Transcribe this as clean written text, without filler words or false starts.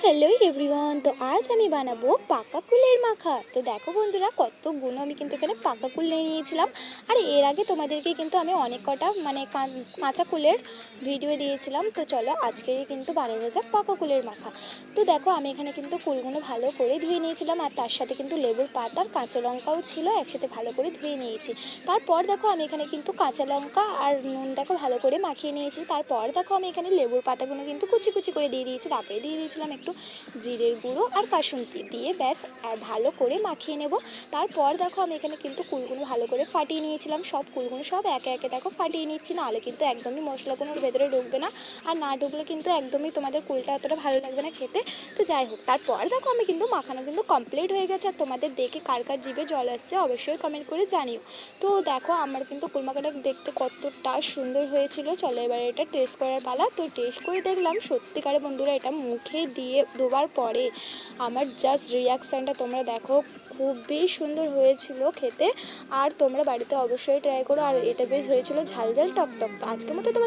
Hello everyone. तो आज আমি বানাবো পাকা কুলের মাখা। তো দেখো বন্ধুরা কতগুলো আমি কিন্তু এখানে পাকা কুল নিয়ে নিয়েছিলাম। আর এর আগে তোমাদেরকে কিন্তু আমি অনেক কটা মানে কাঁচা কুলের ভিডিও দিয়েছিলাম। তো চলো আজকে কিন্তু বানানো যাক পাকা কুলের মাখা। তো দেখো আমি এখানে কিন্তু কুলগুলো ভালো করে ধুয়ে নিয়েছিলাম, আর তার সাথে কিন্তু লেবুর পাতা আর কাঁচা লঙ্কাও ছিল, একসাথে ভালো করে ধুয়ে নিয়েছি। তারপর দেখো আমি এখানে কিন্তু কাঁচা লঙ্কা আর নুন দেখো ভালো করে মাখিয়ে নিয়েছি। তারপর দেখো আমি এখানে লেবুর পাতাগুলো কিন্তু কুচি কুচি করে দিয়ে দিয়েছি। তারপরে দিয়ে দিয়েছিলাম একটু জিরের গুঁড়ো আর কাসুন্দি দিয়ে ব্যাস আর ভালো করে মাখিয়ে নেব। তারপর দেখো আমি এখানে কিন্তু কুলগুলো ভালো করে ফাটিয়ে নিয়েছিলাম। সব কুলগুলো সব একে একে দেখো ফাটিয়ে নিচ্ছি, নাহলে কিন্তু একদমই মশলাগুলোর ভেতরে ঢুকবে না। আর না ঢুকলে কিন্তু একদমই তোমাদের কুলটা অতটা ভালো লাগবে না খেতে। তো যাই হোক, তারপর দেখো আমি কিন্তু মাখানো কিন্তু কমপ্লিট হয়ে গেছে। আর তোমাদের দেখে কার কার জিভে জল আসছে অবশ্যই কমেন্ট করে জানিও। তো দেখো আমার কিন্তু কুল মাখাটা দেখতে কতটা সুন্দর হয়েছিল। চলো এবার এটা টেস্ট করার পালা। তো টেস্ট করে দেখলাম সত্যিকারে বন্ধুরা এটা মুখে দিয়ে দেওয়ার পরে আমার জাস্ট রিয়াকশানটা তোমরা দেখো, খুবই সুন্দর হয়েছিল খেতে। আর তোমরা বাড়িতে অবশ্যই ট্রাই করো। আর এটা বেশ হয়েছিল ঝাল ঝাল টক টক। তো আজকের মতো